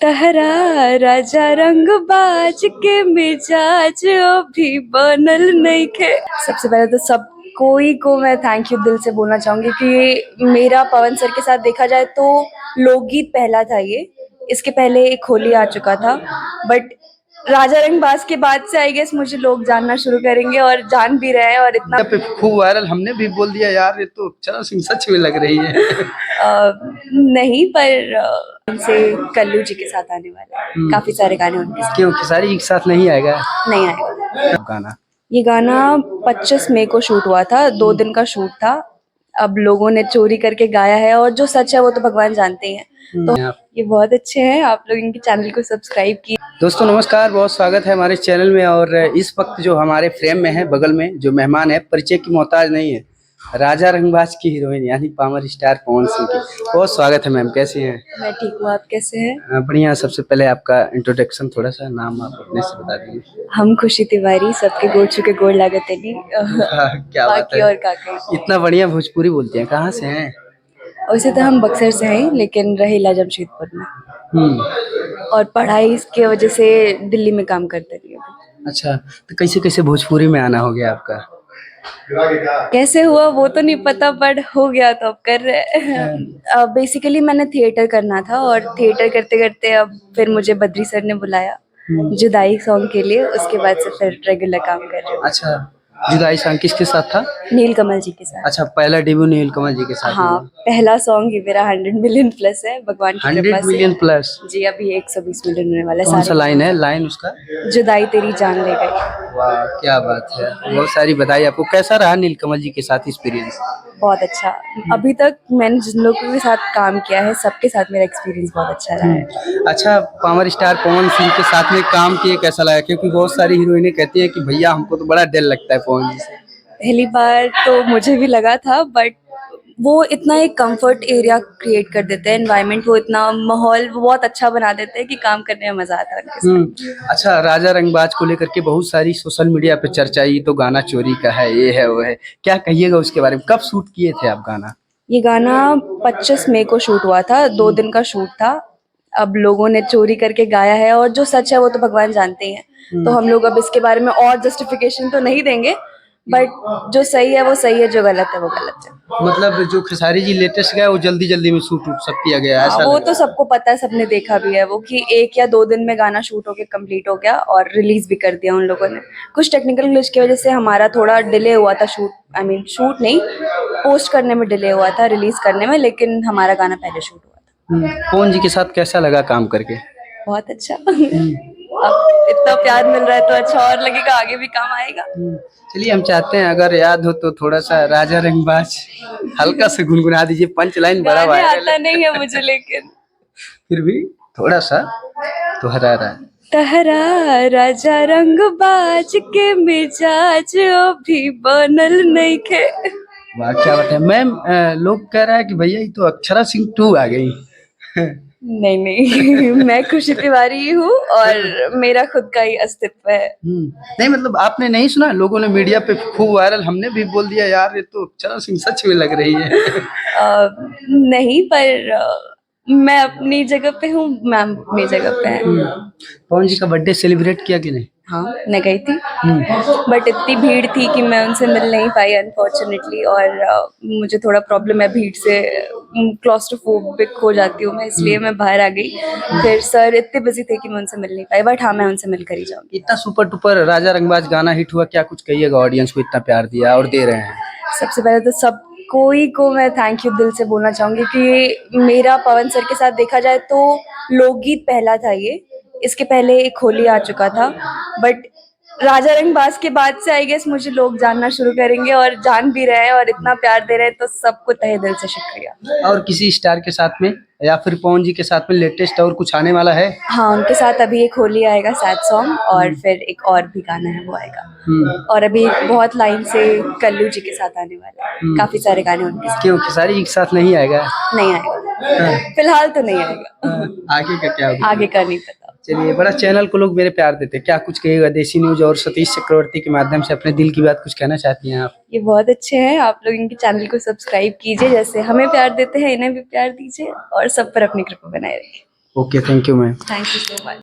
तहरा राजा रंग बाज के मिजाज अभी बनल नइखे। सबसे पहले तो सब कोई को मैं थैंक यू दिल से बोलना चाहूंगी कि मेरा पवन सर के साथ देखा जाए तो लोकगीत पहला था ये। इसके पहले एक होली आ चुका था, बट राजा रंग बाज के बाद से आई गेस मुझे लोग जानना शुरू करेंगे और जान भी रहे हैं। और इतना पे खूब वायरल, हमने भी बोल दिया यार ये तो चरण सिंह सच में लग रही है। नहीं, पर से कल्लू जी के साथ आने वाला है, काफी सारे गाने उनके साथ। क्यों खेसारी एक साथ नहीं आएगा? नहीं आएगा गाना। ये गाना 25 मई को शूट हुआ था, 2 दिन का शूट था। अब लोगों ने चोरी करके गाया है और जो सच है वो तो भगवान जानते ही हैं। तो ये बहुत अच्छे हैं, आप लोग इनके चैनल को सब्सक्राइब कीजिए। दोस्तों नमस्कार, बहुत स्वागत है हमारे चैनल में। और इस वक्त जो हमारे फ्रेम में है, बगल में जो मेहमान है, परिचय की मोहताज नहीं है, राजा रंगबाज की हीरोइन यानी पावर स्टार पवन सिंह की। बहुत स्वागत है मैम, कैसी हैं? मैं ठीक हूँ, आप कैसे हैं? बढ़िया। सबसे पहले आपका इंट्रोडक्शन, थोड़ा सा नाम आप अपने से बता दीजिए। हम खुशी तिवारी, सबके गोड़ छू के गोड़ लागत है क्या बात है, और काका इतना बढ़िया भोजपुरी बोलते हैं। कहाँ से हैं? वैसे तो हम बक्सर से हैं, लेकिन रहेला जमशेदपुर में। और पढ़ाई इसके वजह से दिल्ली में काम करते रहिए। अच्छा, तो कैसे कैसे भोजपुरी में आना हो गया आपका? कैसे हुआ वो तो नहीं पता, बट हो गया तो अब कर रहे हैं। बेसिकली मैंने थिएटर करना था और थिएटर करते करते अब फिर मुझे बद्री सर ने बुलाया जुदाई सॉन्ग के लिए। उसके बाद से फिर रेगुलर काम कर रही हूँ। अच्छा, जुदाई सॉन्ग किसके साथ था? नीलकमल जी के साथ। अच्छा, पहला डेब्यू नीलकमल जी के साथ? हाँ, पहला सॉन्ग ही मेरा 100 मिलियन प्लस है, भगवान की कृपा से। 100 मिलियन प्लस? जी, अभी 120 मिलियन होने वाला है। कौन सा लाइन है, लाइन उसका? जुदाई तेरी जान ले गई। वाह, क्या बात है, बहुत सारी बधाई आपको। कैसा रहा नीलकमल जी के साथ एक्सपीरियंस? बहुत अच्छा। अभी तक मैंने जिन लोगों के साथ काम किया है सबके साथ मेरा एक्सपीरियंस बहुत अच्छा रहा है। अच्छा, पावर स्टार पवन सिंह के साथ में काम किए कैसा लगा? क्योंकि बहुत सारी हीरोइनें कहती हैं कि भैया हमको तो बड़ा डर लगता है पवन जी से। पहली बार तो मुझे भी लगा था, बट वो इतना एक कंफर्ट एरिया क्रिएट कर देते हैं, एनवायरनमेंट, वो इतना माहौल वो बहुत अच्छा बना देते हैं कि काम करने में मजा आता है उनके साथ। अच्छा, राजा रंगबाज को लेकर के बहुत सारी सोशल मीडिया पे चर्चा, ये तो गाना चोरी का है, ये है वो है, क्या कहिएगा उसके बारे में? कब शूट किए थे आप गाना? ये गाना 25 मई को शूट हुआ था, 2 दिन का शूट था। अब लोगों ने चोरी करके गाया है और जो सच है वो तो भगवान जानते ही हैं। तो हम लोग अब इसके बारे में और जस्टिफिकेशन तो नहीं देंगे, बट जो सही है वो सही है, जो गलत है वो गलत है। मतलब जो खेसारी जी लेटेस्ट गया वो जल्दी जल्दी में शूट सब किया गया, ऐसा वो लगा? तो सबको पता है, सबने देखा भी है वो कि 1 या 2 दिन में गाना शूट होके कंप्लीट हो गया और रिलीज भी कर दिया उन लोगों ने। कुछ टेक्निकल ग्लिच की वजह से हमारा थोड़ा डिले हुआ था शूट, आई मीन शूट नहीं, पोस्ट करने में डिले हुआ था, रिलीज करने में, लेकिन हमारा गाना पहले शूट हुआ था। पवन जी के साथ कैसा लगा काम करके? बहुत अच्छा। अब इतना प्यार मिल रहा है तो अच्छा और लगेगा, आगे भी काम आएगा। चलिए, हम चाहते हैं अगर याद हो तो थोड़ा सा राजा रंगबाज हल्का से गुनगुना दीजिए, पंच लाइन बड़ा गाने वायरल आता नहीं है मुझे, लेकिन फिर भी थोड़ा सा दोहरा रहा है। तहरा राजा रंग बाज के मिजाज अभी बनल नइखे। वाह, क्या बात है मैम। लोग कह रहा है कि भैया ये तो अक्षरा सिंह 2 आ गई। नहीं नहीं, मैं खुशी तिवारी ही हूँ और मेरा खुद का ही अस्तित्व है। नहीं मतलब आपने नहीं सुना, लोगों ने मीडिया पे खूब वायरल, हमने भी बोल दिया यार ये तो चरण सिंह सच में लग रही है। नहीं, पर मैं अपनी जगह पे हूँ, मैम अपनी जगह पे है। पवन जी का बर्थडे सेलिब्रेट किया कि नहीं? हाँ, मैं गई थी, बट इतनी भीड़ थी कि मैं उनसे मिल नहीं पाई अनफॉर्चुनेटली। और मुझे थोड़ा प्रॉब्लम है भीड़ से, क्लॉस्ट्रोफोबिक हो जाती हूँ मैं, इसलिए मैं बाहर आ गई। फिर सर इतने बिजी थे कि मैं उनसे मिल नहीं पाई, बट हाँ मैं उनसे मिल कर ही जाऊंगी। इतना सुपर डुपर राजा रंगबाज गाना हिट हुआ, क्या कुछ कहिएगा? ऑडियंस को इतना प्यार दिया और दे रहे हैं। सबसे पहले तो सब कोई को मैं थैंक यू दिल से बोलना चाहूंगी कि मेरा पवन सर के साथ देखा जाए तो लोकगीत पहला था ये। इसके पहले एक होली आ चुका था, बट राजा रंगबाज के बाद से आई गेस मुझे लोग जानना शुरू करेंगे और जान भी रहे हैं और इतना प्यार दे रहे हैं, तो सबको तहे दिल से शुक्रिया। और किसी स्टार के साथ में या फिर पवन जी के साथ में लेटेस्ट और कुछ आने वाला है? हाँ, उनके साथ अभी एक होली आएगा सैड सॉन्ग, और फिर एक और भी गाना है वो आएगा। और अभी बहुत लाइन से कल्लू जी के साथ आने वाला है, काफी सारे गाने उनके साथ। क्यों खेसारी एक साथ नहीं आएगा? नहीं आएगा, फिलहाल तो नहीं आएगा। आगे का क्या होगा? आगे का नहीं पता। चलिए, बड़ा चैनल को लोग मेरे प्यार देते हैं, क्या कुछ कहिएगा देसी न्यूज और सतीश चक्रवर्ती के माध्यम से अपने दिल की बात कुछ कहना चाहती हैं आप? ये बहुत अच्छे हैं, आप लोग इनके चैनल को सब्सक्राइब कीजिए, जैसे हमें प्यार देते हैं इन्हें भी प्यार दीजिए और सब पर अपनी कृपा बनाए रखिए। Okay, thank you ma'am. Thank you so much.